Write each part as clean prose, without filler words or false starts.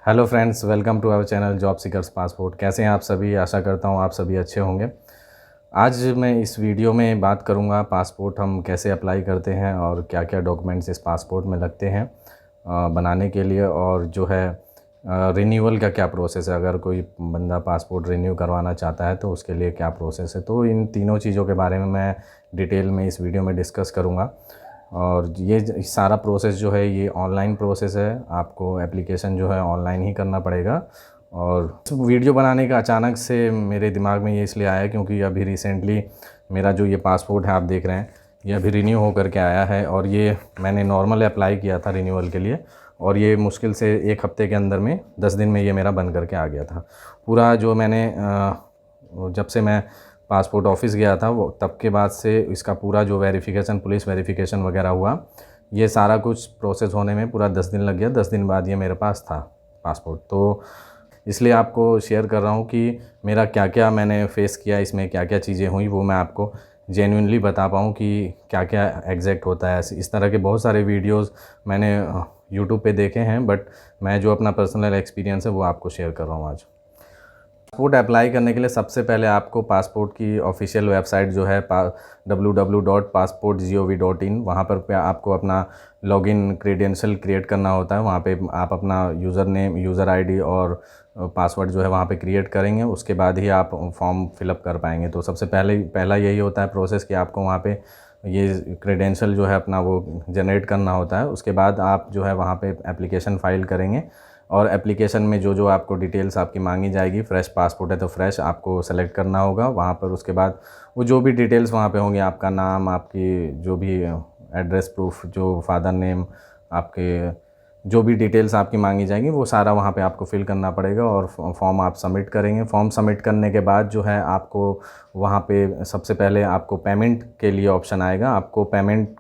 Hello friends, welcome to our channel job seekers passport. कैसे हैं आप सभी? आशा करता हूं आप सभी अच्छे होंगे। आज मैं इस वीडियो में बात करूंगा पासपोर्ट हम कैसे अप्लाई करते हैं और क्या क्या डॉक्यूमेंट्स इस पासपोर्ट में लगते हैं बनाने के लिए, और जो है रिन्यूअल का क्या प्रोसेस है। अगर कोई बंदा पासपोर्ट रिन्यू करवाना चाहता है तो उसके लिए क्या प्रोसेस है। तो इन तीनों चीज़ों के बारे में मैं डिटेल में इस वीडियो में डिस्कस करूँगा। और ये सारा प्रोसेस जो है ये ऑनलाइन प्रोसेस है। आपको एप्लीकेशन जो है ऑनलाइन ही करना पड़ेगा। और वीडियो बनाने का अचानक से मेरे दिमाग में ये इसलिए आया क्योंकि अभी रिसेंटली मेरा जो ये पासपोर्ट है आप देख रहे हैं, ये अभी रिन्यू होकर के आया है। और ये मैंने नॉर्मल अप्लाई किया था रिन्यूअल के लिए, और ये मुश्किल से 1 हफ्ते के अंदर में 10 दिन में ये मेरा बन करके आ गया था। पूरा जो मैंने जब से मैं पासपोर्ट ऑफिस गया था वो तब के बाद से इसका पूरा जो वेरिफ़िकेशन, पुलिस वेरिफ़िकेशन वगैरह हुआ, ये सारा कुछ प्रोसेस होने में पूरा 10 दिन लग गया। 10 दिन बाद ये मेरे पास था पासपोर्ट। तो इसलिए आपको शेयर कर रहा हूँ कि मेरा क्या क्या मैंने फ़ेस किया, इसमें क्या क्या चीज़ें हुई, वो मैं आपको जेन्युइनली बता पाऊँ कि क्या क्या एग्जैक्ट होता है। इस तरह के बहुत सारे वीडियोज़ मैंने यूट्यूब पे देखे हैं, बट मैं जो अपना पर्सनल एक्सपीरियंस है वो आपको शेयर कर रहा हूँ आज। पासपोर्ट अप्लाई करने के लिए सबसे पहले आपको पासपोर्ट की ऑफिशियल वेबसाइट जो है www.passportgov.in, वहाँ पर आपको अपना लॉगिन क्रेडेंशियल क्रिएट करना होता है। वहाँ पे आप अपना यूज़र नेम, यूज़र आईडी और पासवर्ड जो है वहाँ पे क्रिएट करेंगे। उसके बाद ही आप फॉर्म फिलअप कर पाएंगे। तो सबसे पहला यही होता है प्रोसेस कि आपको वहाँ पे ये क्रेडेंशियल जो है अपना वो जनरेट करना होता है। उसके बाद आप जो है वहाँ पे एप्लीकेशन फ़ाइल करेंगे, और एप्लीकेशन में जो जो आपको डिटेल्स आपकी मांगी जाएगी, फ्रेश पासपोर्ट है तो फ्रेश आपको सेलेक्ट करना होगा वहाँ पर। उसके बाद वो जो भी डिटेल्स वहाँ पे होंगी, आपका नाम, आपकी जो भी एड्रेस प्रूफ, जो फादर नेम, आपके जो भी डिटेल्स आपकी मांगी जाएंगी वो सारा वहाँ पे आपको फिल करना पड़ेगा, और फॉर्म आप सबमिट करेंगे। फॉर्म सबमिट करने के बाद जो है आपको वहाँ पे सबसे पहले आपको पेमेंट के लिए ऑप्शन आएगा। आपको पेमेंट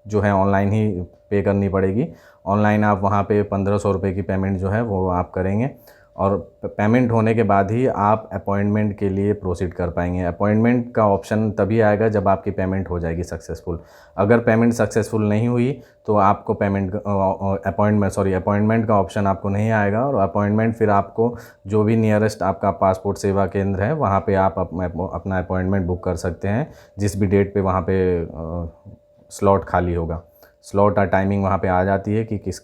जो है ऑनलाइन ही पे करनी पड़ेगी। ऑनलाइन आप वहाँ पे 1500 रुपये की पेमेंट जो है वो आप करेंगे, और पेमेंट होने के बाद ही आप अपॉइंटमेंट के लिए प्रोसीड कर पाएंगे। अपॉइंटमेंट का ऑप्शन तभी आएगा जब आपकी पेमेंट हो जाएगी सक्सेसफुल। अगर पेमेंट सक्सेसफुल नहीं हुई तो आपको अपॉइंटमेंट का ऑप्शन आपको नहीं आएगा। और अपॉइंटमेंट फिर आपको जो भी नियरेस्ट आपका पासपोर्ट सेवा केंद्र है वहाँ पे आप अपना अपॉइंटमेंट बुक कर सकते हैं, जिस भी डेट पे वहाँ पे स्लॉट खाली होगा। स्लॉट और टाइमिंग वहाँ पे आ जाती है कि किस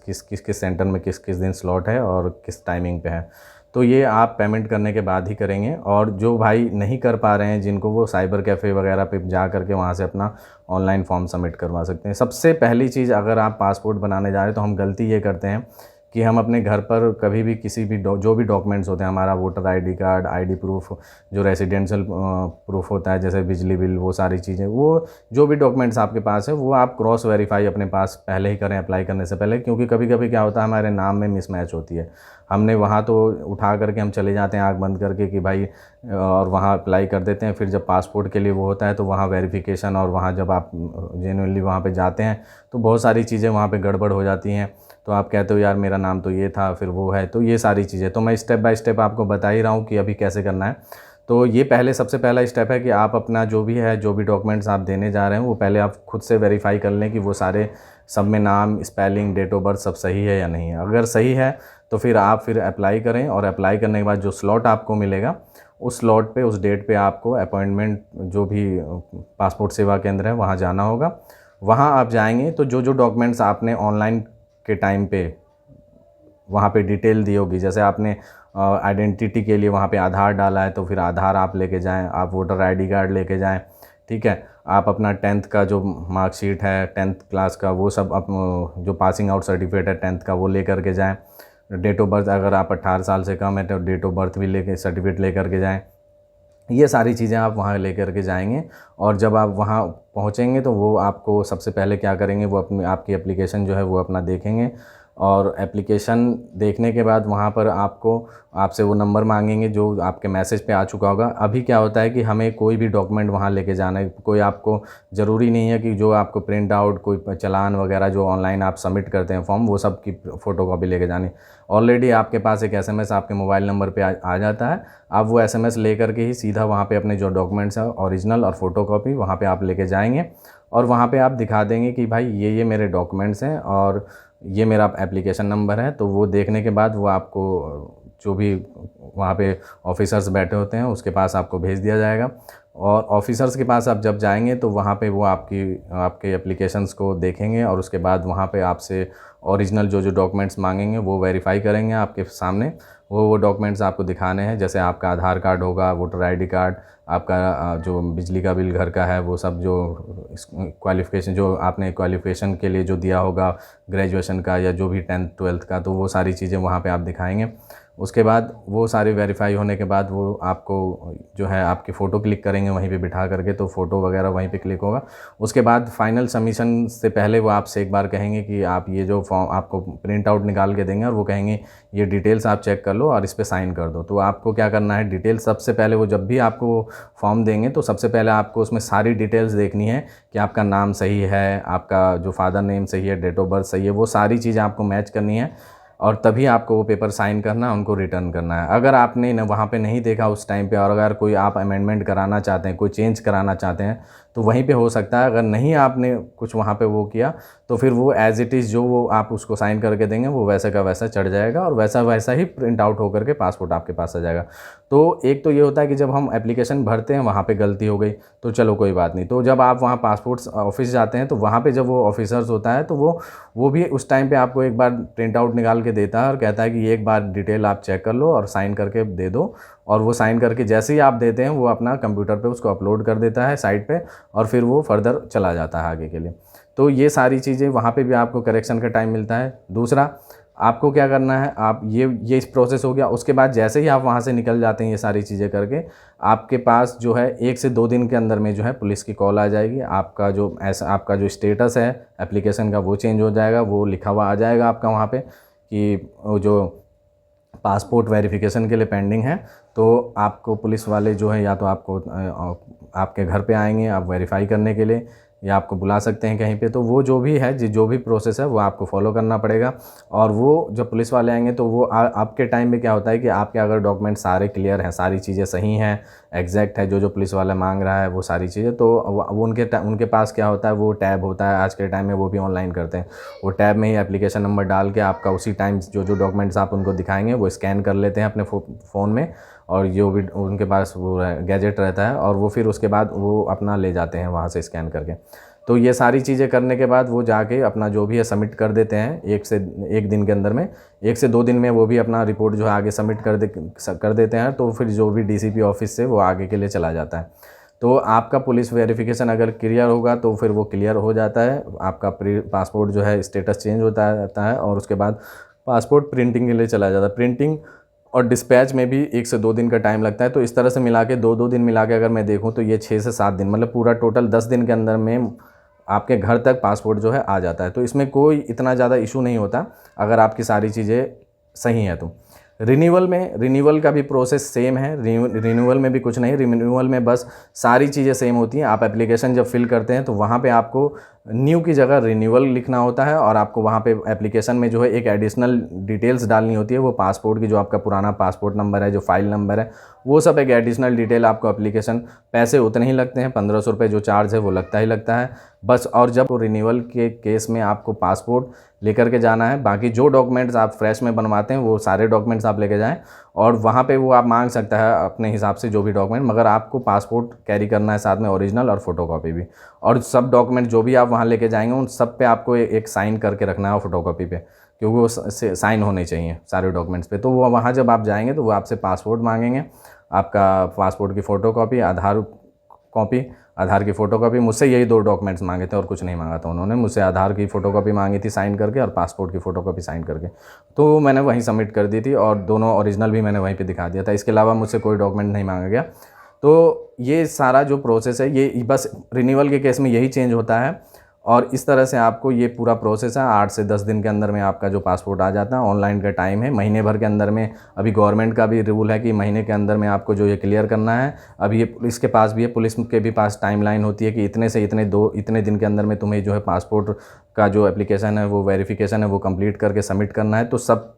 सेंटर में किस किस दिन स्लॉट है और किस टाइमिंग पे है। तो ये आप पेमेंट करने के बाद ही करेंगे। और जो भाई नहीं कर पा रहे हैं, जिनको वो साइबर कैफ़े वगैरह पे जा करके वहाँ से अपना ऑनलाइन फॉर्म सबमिट करवा सकते हैं। सबसे पहली चीज़, अगर आप पासपोर्ट बनाने जा रहे हैं तो हम गलती ये करते हैं कि हम अपने घर पर कभी भी किसी भी जो भी डॉक्यूमेंट्स होते हैं, हमारा voter ID card, ID proof, जो रेजिडेंशियल प्रूफ होता है जैसे बिजली बिल, वो सारी चीज़ें, वो जो भी डॉक्यूमेंट्स आपके पास है वो आप क्रॉस वेरीफाई अपने पास पहले ही करें अप्लाई करने से पहले। क्योंकि कभी कभी क्या होता है, हमारे नाम में मिसमैच होती है। हमने वहाँ तो उठा करके हम चले जाते हैं आँख बंद करके कि भाई, और वहाँ अप्लाई कर देते हैं। फिर जब पासपोर्ट के लिए वो होता है तो वहाँ वेरिफिकेशन, और वहाँ जब आप जेन्युइनली वहाँ पे जाते हैं तो बहुत सारी चीज़ें वहाँ पे गड़बड़ हो जाती हैं। तो आप कहते हो यार मेरा नाम तो ये था, फिर वो है। तो ये सारी चीज़ें तो मैं स्टेप बाय स्टेप आपको बता ही रहा हूँ कि अभी कैसे करना है। तो ये सबसे पहला स्टेप है कि आप अपना जो भी है, जो भी डॉक्यूमेंट्स आप देने जा रहे हैं, वो पहले आप खुद से वेरीफाई कर लें कि वो सारे सब में नाम, स्पेलिंग, डेट ऑफ बर्थ सब सही है या नहीं है। अगर सही है तो फिर आप अप्लाई करें, और अप्लाई करने के बाद जो स्लॉट आपको मिलेगा उस स्लॉट पे, उस डेट पे आपको अपॉइंटमेंट, जो भी पासपोर्ट सेवा केंद्र है वहाँ जाना होगा। वहाँ आप जाएंगे तो जो जो डॉक्यूमेंट्स आपने ऑनलाइन के टाइम पे वहाँ पे डिटेल दी होगी, जैसे आपने आइडेंटिटी के लिए वहाँ पे आधार डाला है तो फिर आधार आप लेके जाएं, आप वोटर आईडी कार्ड लेके जाएं, ठीक है। आप अपना 10th का जो मार्कशीट है 10th क्लास का, वो सब जो पासिंग आउट सर्टिफिकेट है 10th का, वो लेकर के जाएं। डेट ऑफ बर्थ, अगर आप 18 साल से कम है तो डेट ऑफ बर्थ भी लेके सर्टिफिकेट लेकर के जाएँ। ये सारी चीज़ें आप वहाँ लेकर के जाएंगे। और जब आप वहाँ पहुँचेंगे तो वो आपको सबसे पहले क्या करेंगे, वो अपनी आपकी एप्लीकेशन जो है वो अपना देखेंगे। और एप्लीकेशन देखने के बाद वहाँ पर आपसे वो नंबर मांगेंगे जो आपके मैसेज पे आ चुका होगा। अभी क्या होता है कि हमें कोई भी डॉक्यूमेंट वहाँ लेके जाना है, कोई आपको ज़रूरी नहीं है कि जो आपको प्रिंट आउट, कोई चालान वगैरह जो ऑनलाइन आप सबमिट करते हैं फॉर्म, वो सब की फ़ोटोकॉपी लेके जानी। ऑलरेडी आपके पास एक एसएमएस आपके मोबाइल नंबर पे आ जाता है। आप वो एसएमएस लेकर के ही सीधा वहाँ पे अपने जो डॉक्यूमेंट्स हैं ओरिजिनल और फ़ोटोकॉपी वहाँ पे आप लेके जाएंगे। और वहाँ पे आप दिखा देंगे कि भाई ये मेरे डॉक्यूमेंट्स हैं और ये मेरा एप्लीकेशन नंबर है। तो वो देखने के बाद वो आपको जो भी वहाँ पे ऑफिसर्स बैठे होते हैं उसके पास आपको भेज दिया जाएगा। और ऑफिसर्स के पास आप जब जाएंगे तो वहाँ पे वो आपके एप्लीकेशंस को देखेंगे और उसके बाद वहाँ पे आपसे ओरिजिनल जो डॉक्यूमेंट्स मांगेंगे वो वेरीफाई करेंगे आपके सामने। वो डॉक्यूमेंट्स आपको दिखाने हैं, जैसे आपका आधार कार्ड होगा, वोटर आईडी कार्ड, आपका जो बिजली का बिल घर का है, वो सब जो क्वालिफ़िकेशन जो आपने क्वालिफ़िकेशन के लिए जो दिया होगा ग्रेजुएशन का या जो भी 10th 12th का, तो वो सारी चीज़ें वहाँ पे आप दिखाएंगे। उसके बाद वो सारी वेरीफाई होने के बाद वो आपको जो है आपकी फ़ोटो क्लिक करेंगे वहीं पे बिठा करके, तो फ़ोटो वगैरह वहीं पे क्लिक होगा। उसके बाद फाइनल सबमिशन से पहले वो आपसे एक बार कहेंगे कि आप ये जो फॉर्म आपको प्रिंट आउट निकाल के देंगे और वो कहेंगे ये डिटेल्स आप चेक कर लो और इस पर साइन कर दो। तो आपको क्या करना है, डिटेल्स सबसे पहले वो जब भी आपको फॉर्म देंगे तो सबसे पहले आपको उसमें सारी डिटेल्स देखनी है कि आपका नाम सही है, आपका जो फादर नेम सही है, डेट ऑफ बर्थ सही है, वो सारी चीज़ें आपको मैच करनी है और तभी आपको वो पेपर साइन करना है, उनको रिटर्न करना है। अगर आपने वहाँ पे नहीं देखा उस टाइम पे और अगर कोई आप अमेंडमेंट कराना चाहते हैं, कोई चेंज कराना चाहते हैं तो वहीं पे हो सकता है। अगर नहीं आपने कुछ वहाँ पे वो किया तो फिर वो एज़ इट इज़ जो वो आप उसको साइन करके देंगे वो वैसा का वैसा चढ़ जाएगा और वैसा वैसा ही प्रिंट आउट होकर के पासपोर्ट आपके पास आ जाएगा। तो एक तो ये होता है कि जब हम एप्लीकेशन भरते हैं वहाँ पे गलती हो गई तो चलो कोई बात नहीं, तो जब आप वहाँ पासपोर्ट ऑफिस जाते हैं तो वहाँ पे जब वो ऑफिसर्स होता है तो वो भी उस टाइम पे आपको एक बार प्रिंट आउट निकाल के देता है और कहता है कि एक बार डिटेल आप चेक कर लो और साइन करके दे दो। और वो साइन करके जैसे ही आप देते हैं वो अपना कंप्यूटर पे उसको अपलोड कर देता है साइट पे और फिर वो फर्दर चला जाता है आगे के लिए। तो ये सारी चीज़ें वहाँ पे भी आपको करेक्शन का टाइम मिलता है। दूसरा, आपको क्या करना है, आप ये इस प्रोसेस हो गया। उसके बाद जैसे ही आप वहाँ से निकल जाते हैं ये सारी चीज़ें करके, आपके पास जो है 1 से 2 दिन के अंदर में जो है पुलिस की कॉल आ जाएगी। आपका जो स्टेटस है एप्लीकेशन का वो चेंज हो जाएगा, वो लिखा हुआ आ जाएगा आपका वहाँ पे कि वो जो पासपोर्ट वेरिफिकेशन के लिए पेंडिंग है। तो आपको पुलिस वाले जो है या तो आपको आपके घर पे आएंगे आप वेरीफाई करने के लिए या आपको बुला सकते हैं कहीं पे। तो वो जो भी है जो भी प्रोसेस है वो आपको फॉलो करना पड़ेगा। और वो जब पुलिस वाले आएंगे तो वो आपके टाइम में क्या होता है कि आपके अगर डॉक्यूमेंट सारे क्लियर हैं, सारी चीज़ें सही हैं, एग्जैक्ट है जो पुलिस वाला मांग रहा है वो सारी चीज़ें, तो वो उनके पास क्या होता है, वो टैब होता है। आज के टाइम में वो भी ऑनलाइन करते हैं। वो टैब में ही एप्लीकेशन नंबर डाल के आपका उसी टाइम जो डॉक्यूमेंट्स आप उनको दिखाएंगे वो स्कैन कर लेते हैं अपने फ़ोन में और जो भी उनके पास वो गैजेट रहता है और वो फिर उसके बाद वो अपना ले जाते हैं वहाँ से स्कैन करके। तो ये सारी चीज़ें करने के बाद वो जाके अपना जो भी है सबमिट कर देते हैं 1 दिन के अंदर में। 1 से 2 दिन में वो भी अपना रिपोर्ट जो है आगे सबमिट कर देते हैं। तो फिर जो भी डीसीपी ऑफिस से वो आगे के लिए चला जाता है। तो आपका पुलिस वेरिफिकेशन अगर क्लियर होगा तो फिर वो क्लियर हो जाता है, आपका पासपोर्ट जो है स्टेटस चेंज होता रहता है और उसके बाद पासपोर्ट प्रिंटिंग के लिए चला जाता है। प्रिंटिंग और डिस्पैच में भी 1 से 2 दिन का टाइम लगता है। तो इस तरह से मिला के 2-2 दिन मिला के अगर मैं देखूँ तो ये 6 से 7 दिन, मतलब पूरा टोटल 10 दिन के अंदर में आपके घर तक पासपोर्ट जो है आ जाता है। तो इसमें कोई इतना ज़्यादा इशू नहीं होता अगर आपकी सारी चीज़ें सही हैं तो। रिन्यूअल का भी प्रोसेस सेम है। रिन्यूअल में भी कुछ नहीं, रिन्यूअल में बस सारी चीज़ें सेम होती हैं। आप एप्लीकेशन जब फिल करते हैं तो वहाँ पे आपको न्यू की जगह रिन्यूअल लिखना होता है और आपको वहाँ पे एप्लीकेशन में जो है एक एडिशनल डिटेल्स डालनी होती है। वो पासपोर्ट की जो आपका पुराना पासपोर्ट नंबर है, जो फाइल नंबर है, वो सब एक एडिशनल डिटेल आपको एप्लीकेशन, पैसे उतने ही लगते हैं, 1500 रुपये जो चार्ज है वो लगता ही लगता है बस। और जब रिन्यूअल के केस में आपको पासपोर्ट लेकर के जाना है, बाकी जो डॉक्यूमेंट्स आप फ्रेश में बनवाते हैं वो सारे डॉक्यूमेंट्स आप लेके जाएं और वहाँ पे वो आप मांग सकता है अपने हिसाब से जो भी डॉक्यूमेंट, मगर आपको पासपोर्ट कैरी करना है साथ में, ओरिजिनल और फोटोकॉपी भी। और सब डॉक्यूमेंट जो भी आप वहाँ लेके जाएंगे उन सब पे आपको एक साइन करके रखना है फोटोकॉपी पे, क्योंकि वो साइन होने चाहिए सारे डॉक्यूमेंट्स पे। तो वो वहाँ जब आप जाएंगे तो वो आपसे पासपोर्ट मांगेंगे, आपका पासपोर्ट की फ़ोटोकॉपी, आधार की फ़ोटोकॉपी। मुझसे यही 2 डॉक्यूमेंट्स मांगे थे और कुछ नहीं मांगा था उन्होंने। मुझसे आधार की फ़ोटोकॉपी मांगी थी साइन करके और पासपोर्ट की फ़ोटोकॉपी साइन करके, तो मैंने वहीं सबमिट कर दी थी और दोनों ओरिजिनल भी मैंने वहीं पे दिखा दिया था। इसके अलावा मुझसे कोई डॉक्यूमेंट नहीं मांगा गया। तो ये सारा जो प्रोसेस है ये बस रिन्यूअल के केस में यही चेंज होता है और इस तरह से आपको ये पूरा प्रोसेस है। 8 से 10 दिन के अंदर में आपका जो पासपोर्ट आ जाता है। ऑनलाइन का टाइम है महीने भर के अंदर में। अभी गवर्नमेंट का भी रूल है कि महीने के अंदर में आपको जो ये क्लियर करना है। अभी ये पुलिस के पास भी है, पुलिस के भी पास टाइमलाइन होती है कि इतने से इतने दिन के अंदर में तुम्हें जो है पासपोर्ट का जो एप्लीकेशन है वो वेरिफिकेशन है वो कंप्लीट करके सबमिट करना है। तो सब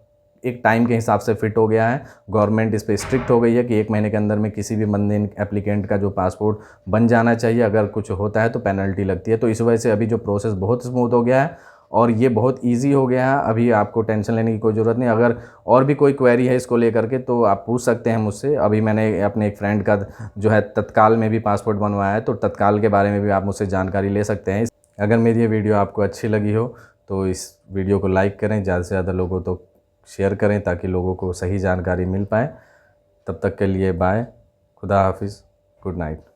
एक टाइम के हिसाब से फिट हो गया है। गवर्नमेंट इस पे स्ट्रिक्ट हो गई है कि 1 महीने के अंदर में किसी भी बंदे एप्लीकेंट का जो पासपोर्ट बन जाना चाहिए। अगर कुछ होता है तो पेनल्टी लगती है। तो इस वजह से अभी जो प्रोसेस बहुत स्मूथ हो गया है और ये बहुत ईजी हो गया है। अभी आपको टेंशन लेने की कोई ज़रूरत नहीं। अगर और भी कोई क्वेरी है इसको लेकर के तो आप पूछ सकते हैं मुझसे। अभी मैंने अपने एक फ्रेंड का जो है तत्काल में भी पासपोर्ट बनवाया है, तो तत्काल के बारे में भी आप मुझसे जानकारी ले सकते हैं। अगर मेरी ये वीडियो आपको अच्छी लगी हो तो इस वीडियो को लाइक करें, ज़्यादा से ज़्यादा लोगों तो शेयर करें ताकि लोगों को सही जानकारी मिल पाए। तब तक के लिए बाय, खुदा हाफिज़, गुड नाइट।